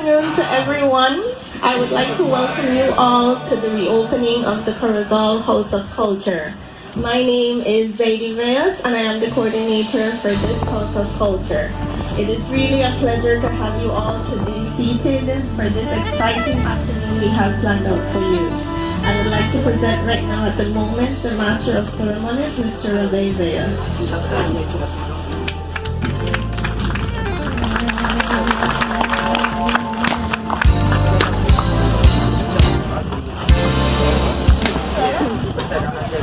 afternoon to everyone. I would like to welcome you all to the reopening of the Corozal House of Culture. My name is Pt.1.02 and I am the coordinator for this House of Culture. It is really a pleasure to have you all today seated for this exciting afternoon we have planned out for you. I would like to present right now at the moment the Master of Ceremonies, Mr. Pt.1.02.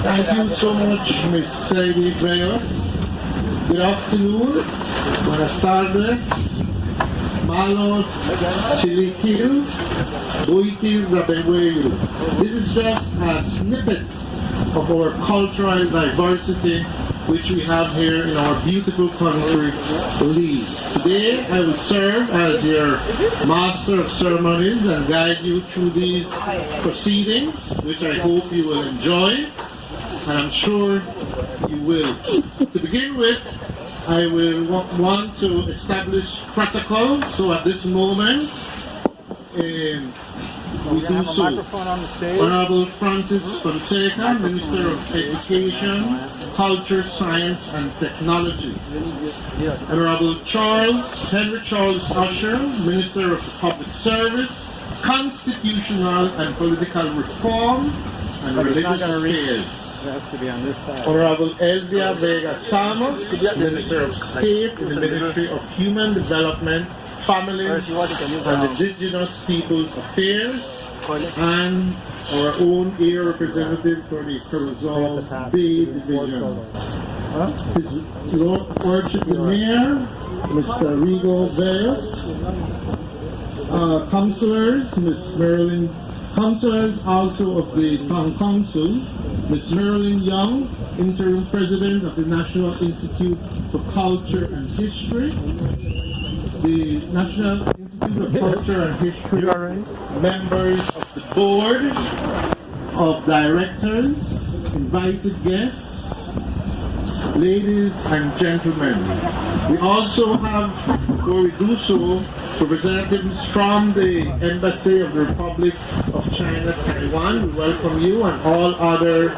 Thank you so much, Ms. Sadie Breyer. Good afternoon. Buenas tardes. Malo Chilikil. Buitil Rabeweyu. This is just a snippet of our cultural diversity which we have here in our beautiful country, Belize. Today, I will serve as your Master of Ceremonies and guide you through these proceedings, which I hope you will enjoy, and I'm sure you will. To begin with, I will want to establish protocol, so at this moment, we do so. Honorable Francis Fonseca, Minister of Education, Culture, Science and Technology. Honorable Henry Charles Usher, Minister of Public Service, Constitutional and Political Reform and Religious Affairs. Honorable Elvia Vega Samos, Minister of State in the Ministry of Human Development, Families and Indigenous Peoples Affairs, and our own air representative for the Corozal Bay Division. His Lordship the Mayor, Mr. Rigo Velez, councillors also of the Town Council, Ms. Marilyn Young, Interim President of the National Institute for Culture and History, the National Institute of Culture and History, members of the Board of Directors, invited guests, ladies and gentlemen. We also have, before we do so, representatives from the Embassy of the Republic of China, Taiwan. We welcome you and all other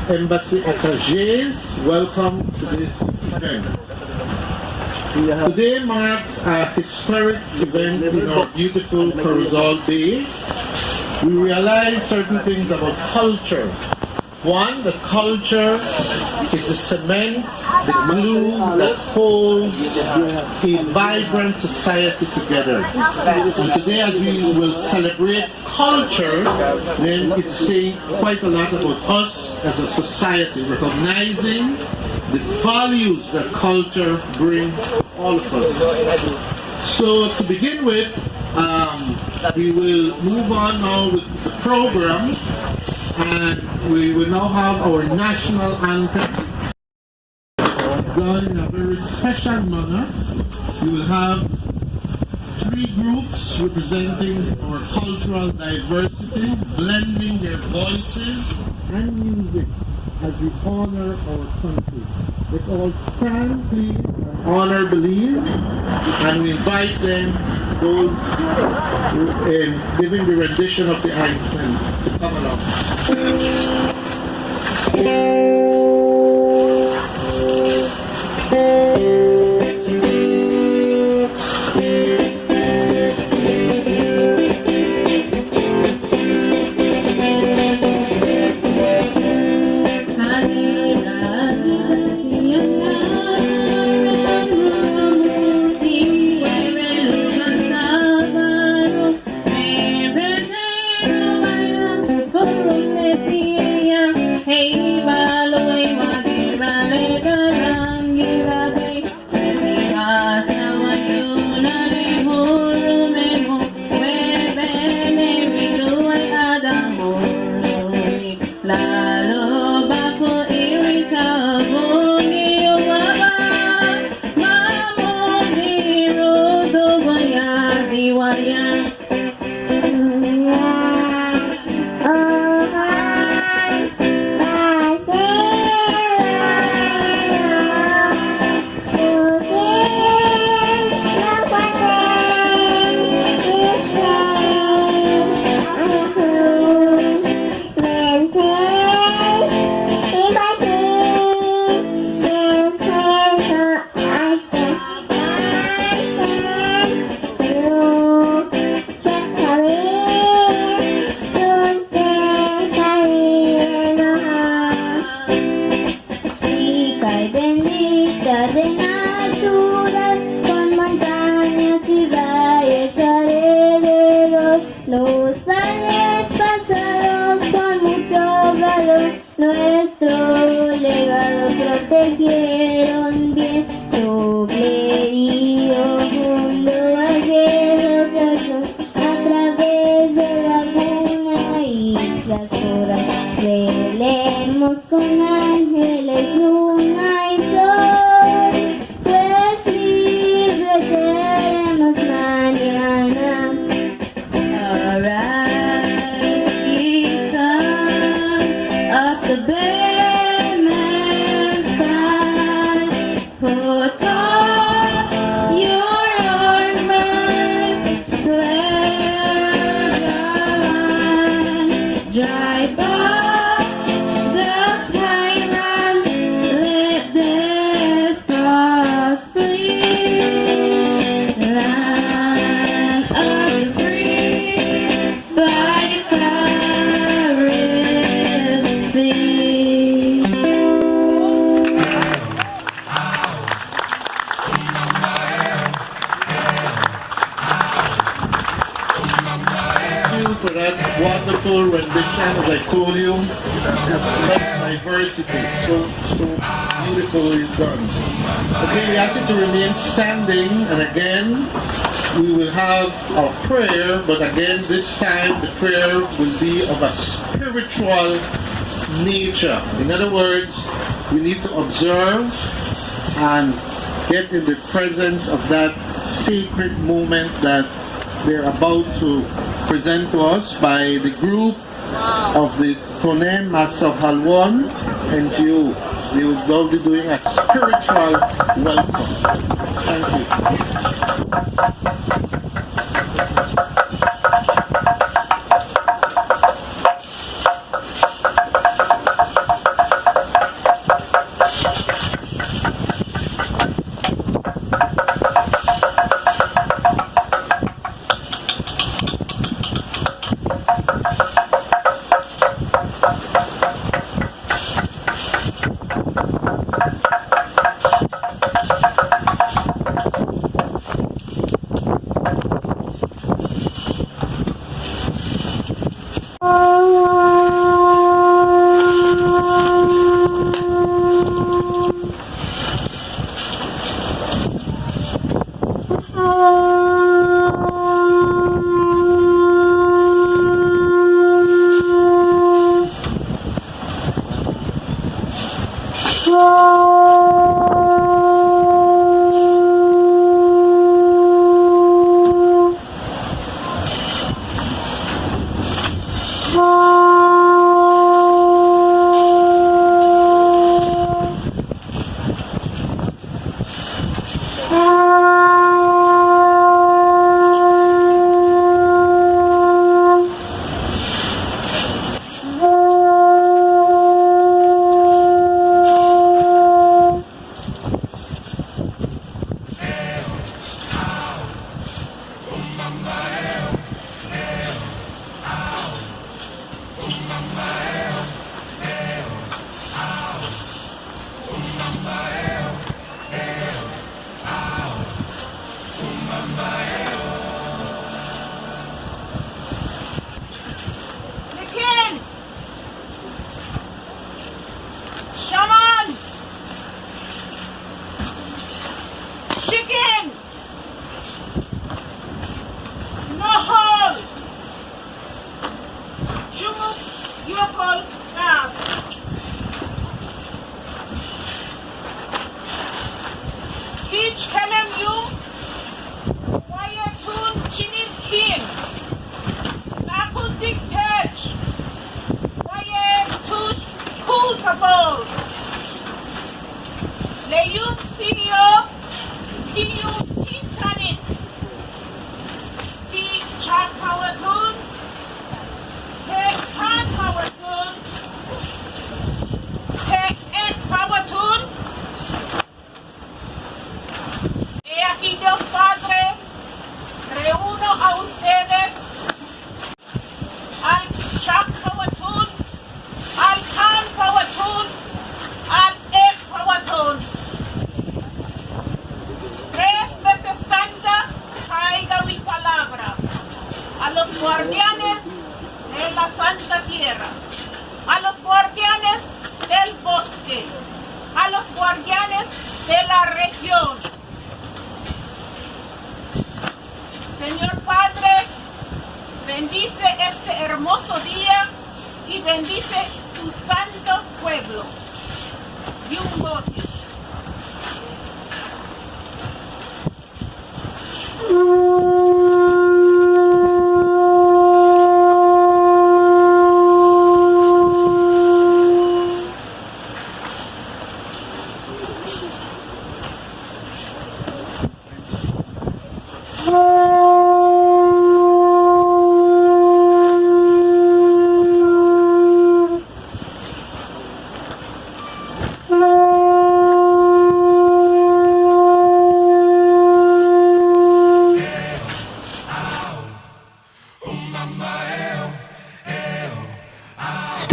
embassy attaches. Welcome to this event. Today marks a historic event in our beautiful Corozal Bay. We realize certain things about culture. One, that culture is the cement, the glue that holds a vibrant society together. And today, as we will celebrate culture, then it's saying quite a lot about us as a society, recognizing the values that culture brings to all of us. So to begin with, we will move on now with the program, and we will now have our national anthem done in a very special manner. We will have three groups representing our cultural diversity, blending their voices and music as we honor our country. Let's all stand, please, and honor Belize, and we invite them, those giving the rendition of the anthem, to come along. Hey, nuestro legado protegieron bien. Doble río, mundo viejo, a través de laguna, islas, horas, velemos con ángeles, luna y sol, pues libres seremos mañana. Arise, ye sons of the Bedouin side, put on your armors, clear the land, drive out the tyrants, let despots flee. Land of the free, by the Red Sea. Thank you for that wonderful rendition, as I told you. Such diversity, so beautifully done. Okay, we ask you to remain standing, and again, we will have our prayer, but again, this time the prayer will be of a spiritual nature. In other words, we need to observe and get in the presence of that sacred moment that they're about to present to us by the group of the Tonem Masahalwan NGO. They will now be doing a spiritual welcome. Thank you. He aquí Dios Padre, reúno a ustedes guardianes de la región. Señor Padre, bendice este hermoso día y bendice tu santo pueblo. Yumbote.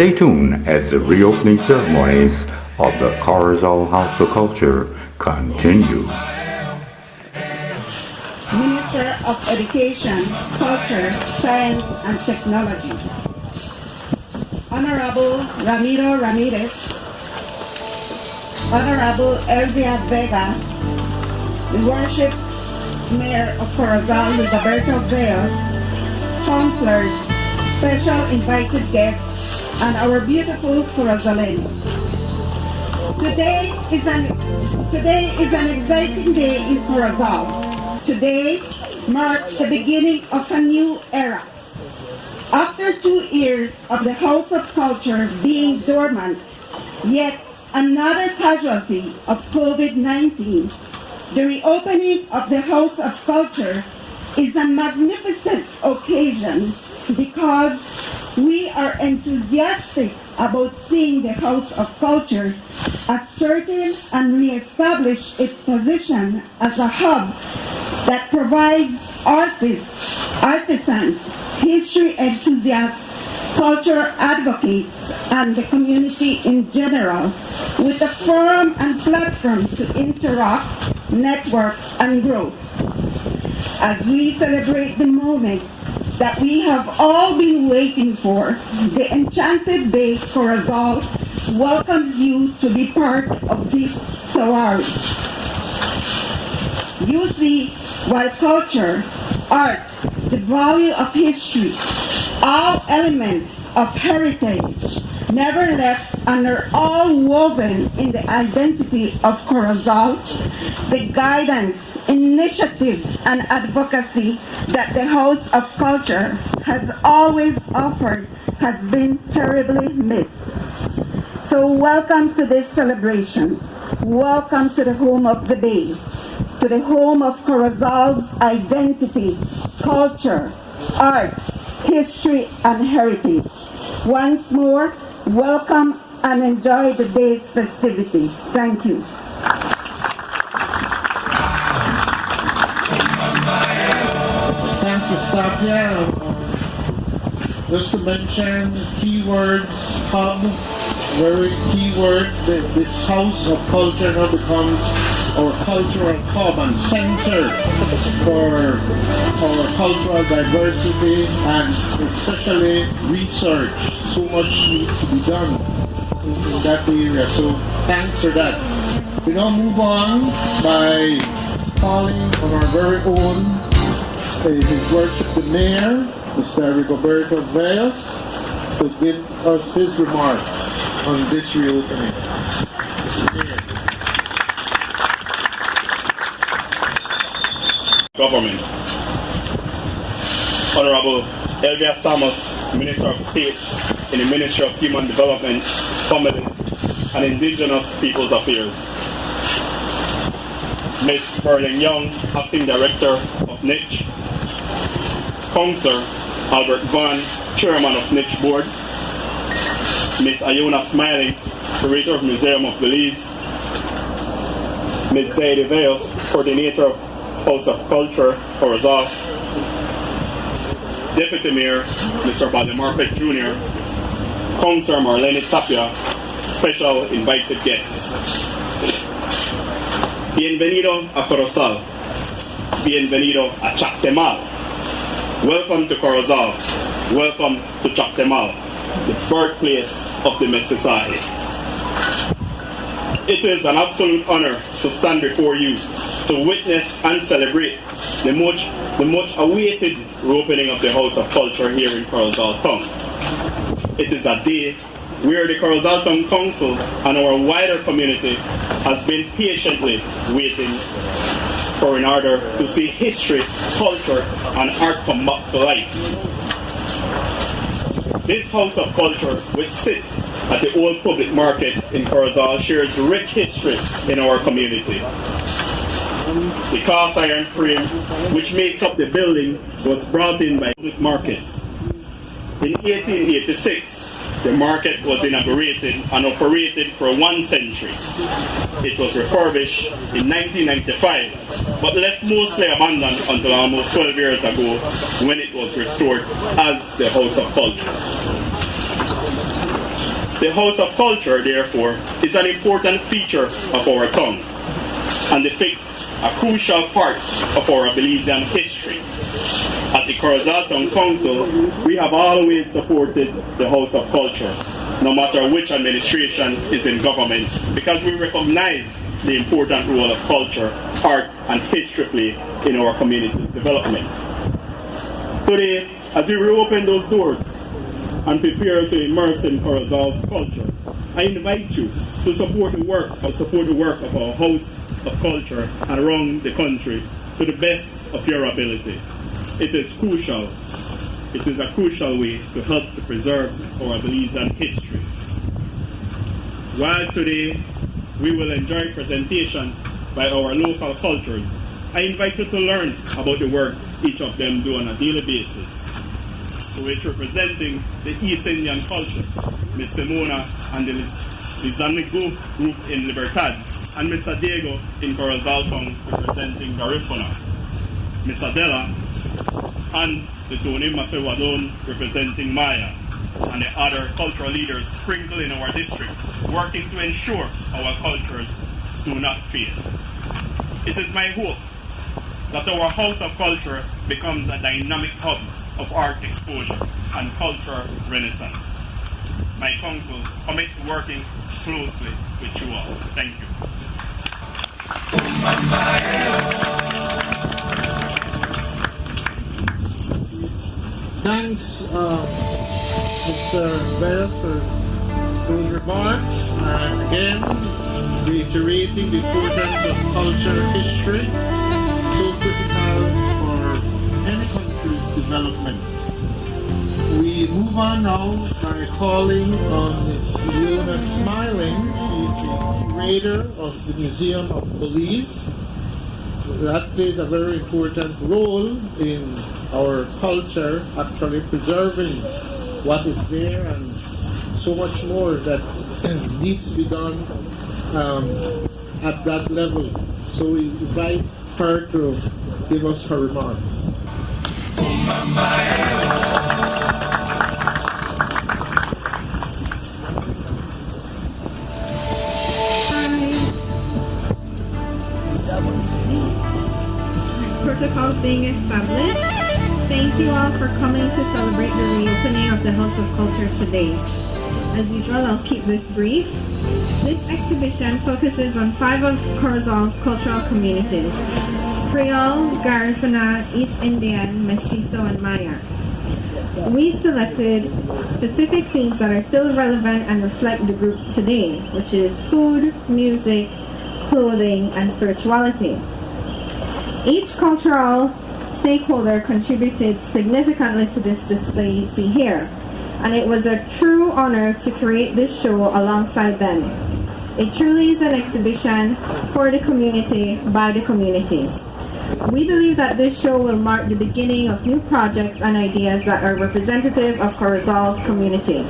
Stay tuned as the reopening ceremonies of the Corozal House of Culture continue. Minister of Education, Culture, Science and Technology, Honorable Ramiro Ramirez, Honorable Elvia Vega, the Worship Mayor of Corozal, Pt.1.02, counselors, special invited guests, and our beautiful Corozaleños. Today is an exciting day in Corozal. Today marks the beginning of a new era. After 2 years of the House of Culture being dormant, yet another casualty of COVID-19, the reopening of the House of Culture is a magnificent occasion because we are enthusiastic about seeing the House of Culture ascertain and re-establish its position as a hub that provides artists, artisans, history enthusiasts, culture advocates, and the community in general with a forum and platform to interact, network, and grow. As we celebrate the moment that we have all been waiting for, the Enchanted Bay Corozal welcomes you to be part of this soiree. You see, while culture, art, the value of history, all elements of heritage, never left and are all woven in the identity of Corozal, the guidance, initiative, and advocacy that the House of Culture has always offered has been terribly missed. So welcome to this celebration. Welcome to the home of the Bay, to the home of Corozal's identity, culture, art, history, and heritage. Once more, welcome and enjoy the day's festivities. Thank you. Thank you, Satya. Just to mention keywords, hub, very keyword. This House of Culture now becomes our cultural hub and center for our cultural diversity and especially research. So much needs to be done in that area. So thanks for that. We now move on by calling on our very own His Worship the Mayor, Mr. ReOpening, to give us his remarks on this reopening. Mr. Mayor. Government. Honorable Elvia Samos, Minister of State in the Ministry of Human Development, Families and Indigenous Peoples Affairs. Ms. Merlin Young, Acting Director of NICH. Councillor Albert Van, Chairman of NICH Board. Ms. Iona Smiling, Curator of Museum of Belize. Ms. Zaidi Veos, Coordinator of House of Culture, Corozal. Deputy Mayor, Mr. Bali Marpet Jr., Councillor Marlene Tapia, Special Invited Guests. Bienvenido a Corozal. Bienvenido a Chactemal. Welcome to Corozal. Welcome to Chactemal, the birthplace of the Mississauga. It is an absolute honor to stand before you to witness and celebrate the much awaited reopening of the House of Culture here in Corozal Town. It is a day where the Corozal Town Council and our wider community has been patiently waiting for in order to see history, culture and art come back to life. This House of Culture, which sits at the old public market in Corozal, shares rich history in our community. The cast iron frame which makes up the building was brought in by the public market. In 1886, the market was inaugurated and operated for 1 century. It was refurbished in 1995, but left mostly abandoned until almost 12 years ago when it was restored as the House of Culture. The House of Culture, therefore, is an important feature of our town and depicts a crucial part of our Belizean history. At the Corozal Town Council, we have always supported the House of Culture, no matter which administration is in government, because we recognize the important role of culture, art, and history play in our community's development. Today, as we reopen those doors and prepare to immerse in Corozal's culture, I invite you to support the work of our House of Culture around the country to the best of your ability. It is crucial. It is a crucial way to help to preserve our Belizean history. While today we will enjoy presentations by our local cultures, I invite you to learn about the work each of them do on a daily basis. To which representing the East Indian culture, Ms. Simona and the Lizanigo group in Libertad, and Mr. Diego in Corozal Town representing Garifuna, Ms. Adela and the Tony Masewadon representing Maya, and the other cultural leaders sprinkled in our district, working to ensure our cultures do not fail. It is my hope that our House of Culture becomes a dynamic hub of art exposure and cultural renaissance. My council commits to working closely with you all. Thank you. Thanks, Mr. Veras, for those remarks. And again, reiterating the importance of culture history, so critical for any country's development. We move on now by calling on Ms. Leona Smiling. She's the curator of the Museum of Belize. That plays a very important role in our culture, actually preserving what is there and so much more that needs to be done at that level. So we invite her to give us her remarks. Protocols being established. Thank you all for coming to celebrate the reopening of the House of Culture today. As usual, I'll keep this brief. This exhibition focuses on 5 of Corozal's cultural communities: Creole, Garifuna, East Indian, Mestizo, and Maya. We selected specific themes that are still relevant and reflect the groups today, which is food, music, clothing, and spirituality. Each cultural stakeholder contributed significantly to this display you see here, and it was a true honor to create this show alongside them. It truly is an exhibition for the community, by the community. We believe that this show will mark the beginning of new projects and ideas that are representative of Corozal's community.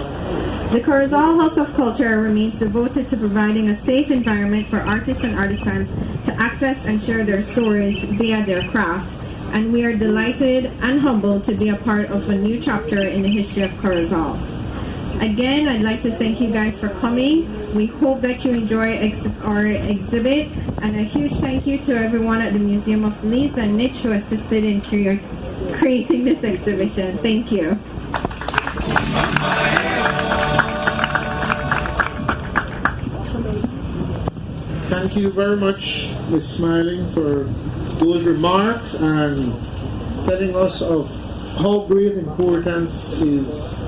The Corozal House of Culture remains devoted to providing a safe environment for artists and artisans to access and share their stories via their craft, and we are delighted and humbled to be a part of a new chapter in the history of Corozal. Again, I'd like to thank you guys for coming. We hope that you enjoy our exhibit, and a huge thank you to everyone at the Museum of Belize and Niche who assisted in creating this exhibition. Thank you. Thank you very much, Ms. Smiling, for those remarks and telling us of how great importance is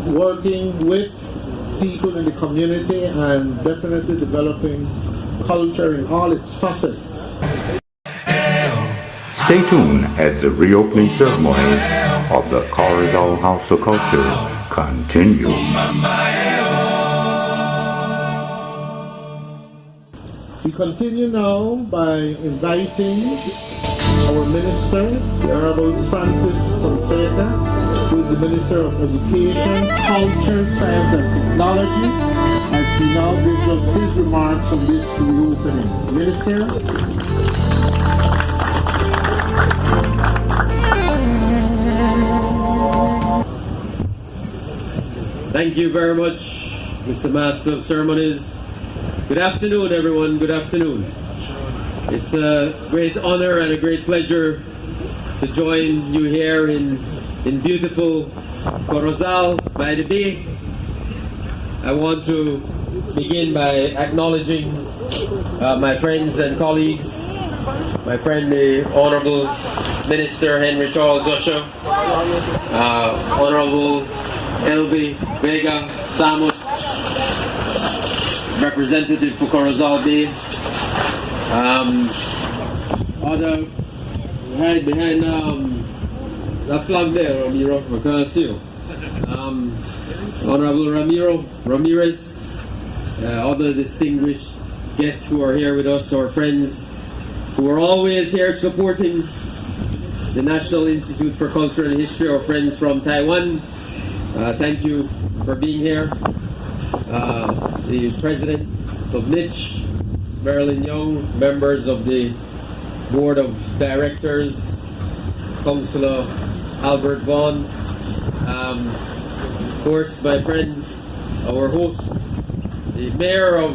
working with people in the community and definitely developing culture in all its facets. Stay tuned as the reopening ceremonies of the Corozal House of Culture continue. We continue now by inviting our Minister, the Honorable Francis Fonseca, who is the Minister of Education, Culture, Science and Technology, as he now gives us his remarks on this reopening. Minister. Thank you very much, Mr. Master of Ceremonies. Good afternoon, everyone. Good afternoon. It's a great honor and a great pleasure to join you here in beautiful Corozal by the bay. I want to begin by acknowledging my friends and colleagues, my friend the Honorable Minister Henry Charles Usher, Honorable Elby Vega Samus, representative for Corozal Bay. Other right behind that flag there, Ramiro, I can't see you. Honorable Ramirez, other distinguished guests who are here with us, our friends who are always here supporting the National Institute for Culture and History, our friends from Taiwan. Thank you for being here. The President of NICH, Marilyn Young, members of the Board of Directors, Councillor Albert Vaughn, of course my friend, our host, the Mayor of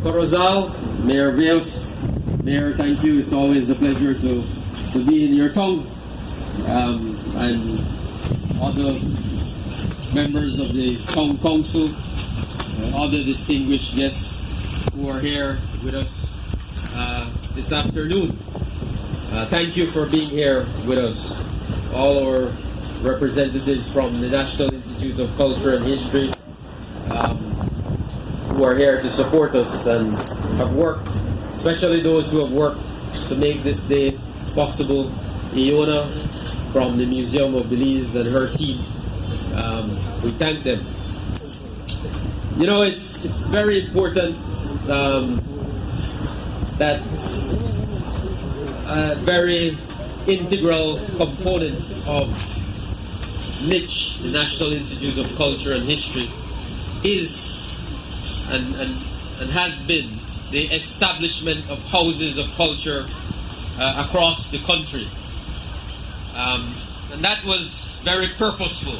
Corozal, Mayor Veos. Mayor, thank you. It's always a pleasure to be in your tongue. And other members of the Town Council, other distinguished guests who are here with us this afternoon. Thank you for being here with us. All our representatives from the National Institute of Culture and History who are here to support us and have worked, especially those who have worked to make this day possible. Iona from the Museum of Belize and her team, we thank them. You know, it's very important that a very integral component of NICH, the National Institute of Culture and History, is and has been the establishment of houses of culture across the country. And that was very purposeful.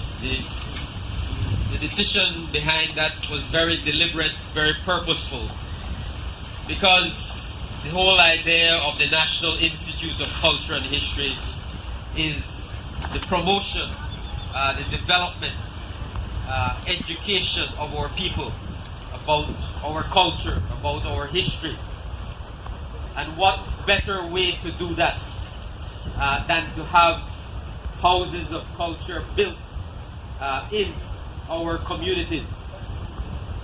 The decision behind that was very deliberate, very purposeful, because the whole idea of the National Institute of Culture and History is the promotion, the development, education of our people about our culture, about our history. And what better way to do that than to have houses of culture built in our communities,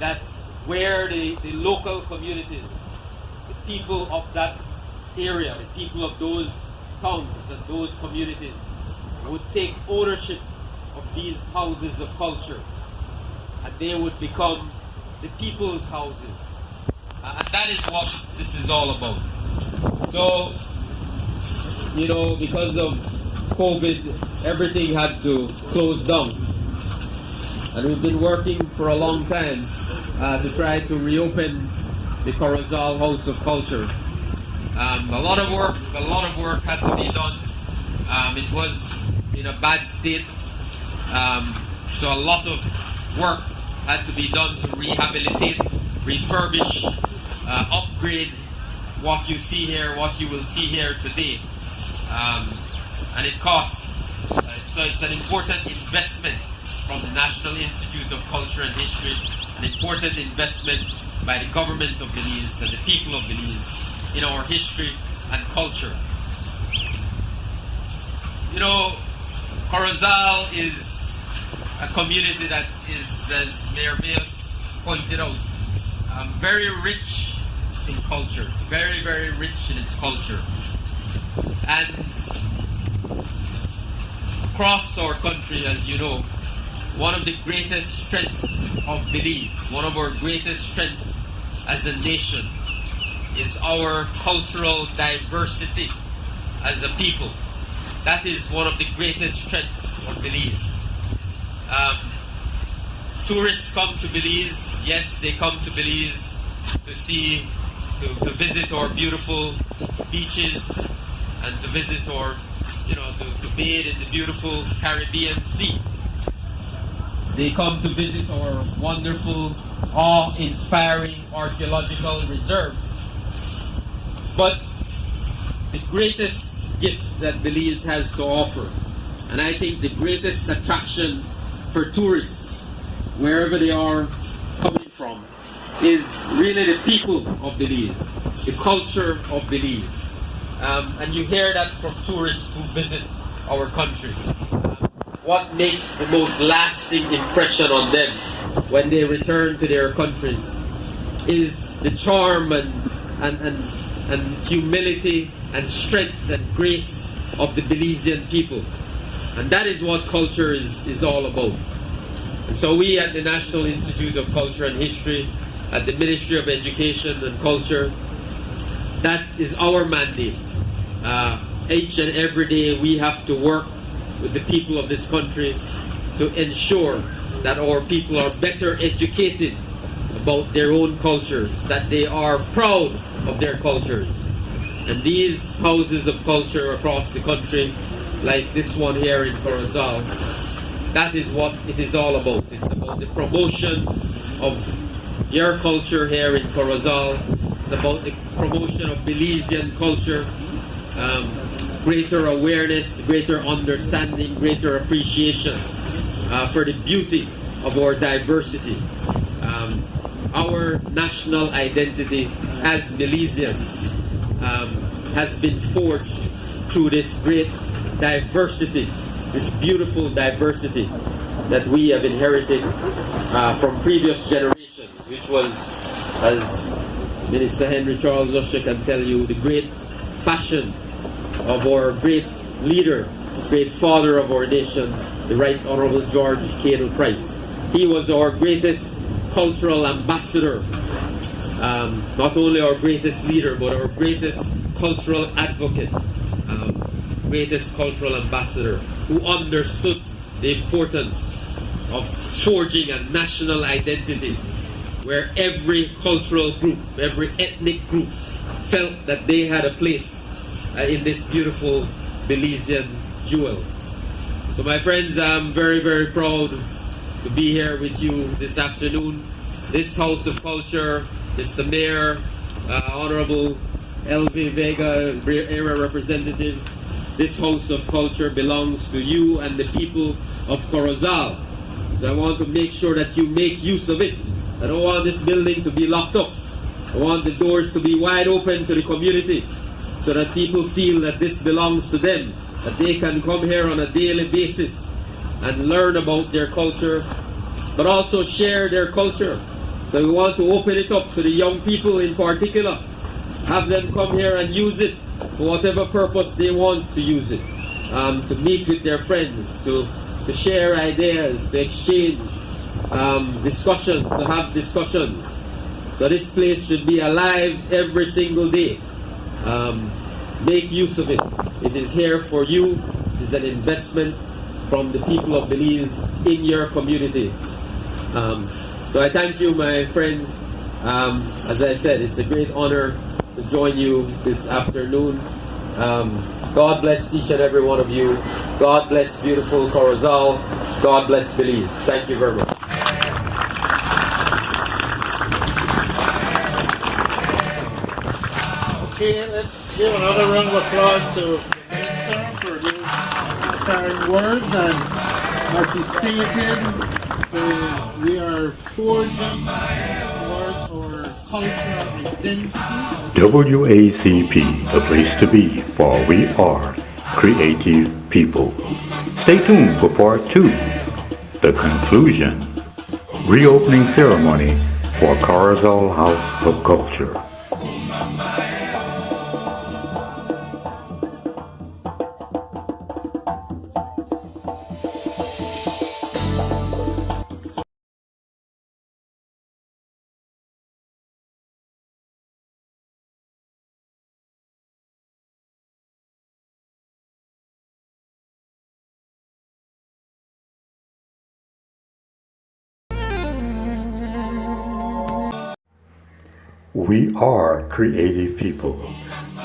that where the local communities, the people of that area, the people of those towns and those communities would take ownership of these houses of culture, and they would become the people's houses. And that is what this is all about. So, you know, because of COVID, everything had to close down. And we've been working for a long time to try to reopen the Corozal House of Culture. A lot of work had to be done. It was in a bad state. So a lot of work had to be done to rehabilitate, refurbish, upgrade what you see here, what you will see here today. And it costs. So it's an important investment from the National Institute of Culture and History, an important investment by the government of Belize and the people of Belize in our history and culture. You know, Corozal is a community that is, as Mayor Mayos pointed out, very rich in culture, very, very rich in its culture. And across our country, as you know, one of the greatest strengths of Belize, one of our greatest strengths as a nation, is our cultural diversity as a people. That is one of the greatest strengths of Belize. Tourists come to Belize. Yes, they come to Belize to visit our beautiful beaches and to visit our, to bathe in the beautiful Caribbean Sea. They come to visit our wonderful, awe-inspiring archaeological reserves. But the greatest gift that Belize has to offer, and I think the greatest attraction for tourists, wherever they are coming from, is really the people of Belize, the culture of Belize. And you hear that from tourists who visit our country. What makes the most lasting impression on them when they return to their countries is the charm and humility and strength and grace of the Belizean people. And that is what culture is all about. And so we at the National Institute of Culture and History, at the Ministry of Education and Culture, that is our mandate. Each and every day we have to work with the people of this country to ensure that our people are better educated about their own cultures, that they are proud of their cultures. And these houses of culture across the country, like this one here in Corozal, that is what it is all about. It's about the promotion of your culture here in Corozal. It's about the promotion of Belizean culture, greater awareness, greater understanding, greater appreciation for the beauty of our diversity. Our national identity as Belizeans has been forged through this great diversity, this beautiful diversity that we have inherited from previous generations, which was, as Minister Henry Charles Usher can tell you, the great passion of our great leader, great father of our nation, the Right Honorable George Cadle Price. He was our greatest cultural ambassador, not only our greatest leader, but our greatest cultural advocate, greatest cultural ambassador, who understood the importance of forging a national identity where every cultural group, every ethnic group felt that they had a place in this beautiful Belizean jewel. So my friends, I'm very, very proud to be here with you this afternoon. This House of Culture, Mr. Mayor, Honorable L.V. Vega, area representative, this House of Culture belongs to you and the people of Corozal. So I want to make sure that you make use of it. I don't want this building to be locked up. I want the doors to be wide open to the community so that people feel that this belongs to them, that they can come here on a daily basis and learn about their culture, but also share their culture. So we want to open it up to the young people in particular, have them come here and use it for whatever purpose they want to use it, to meet with their friends, to share ideas, to exchange discussions, to have discussions. So this place should be alive every single day. Make use of it. It is here for you. It is an investment from the people of Belize in your community. So I thank you, my friends. As I said, it's a great honor to join you this afternoon. God bless each and every one of you. God bless beautiful Corozal. God bless Belize. Thank you very much. Okay, let's give another round of applause to the Minister for his inspiring words. And as he stated, we are forging towards our our cultural identity. WACP, the place to be, for we are creative people. Stay tuned for part 2, the conclusion, reopening ceremony for Corozal House of Culture. We are creative people.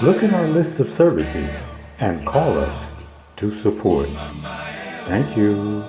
Look at our list of services and call us to support. Thank you.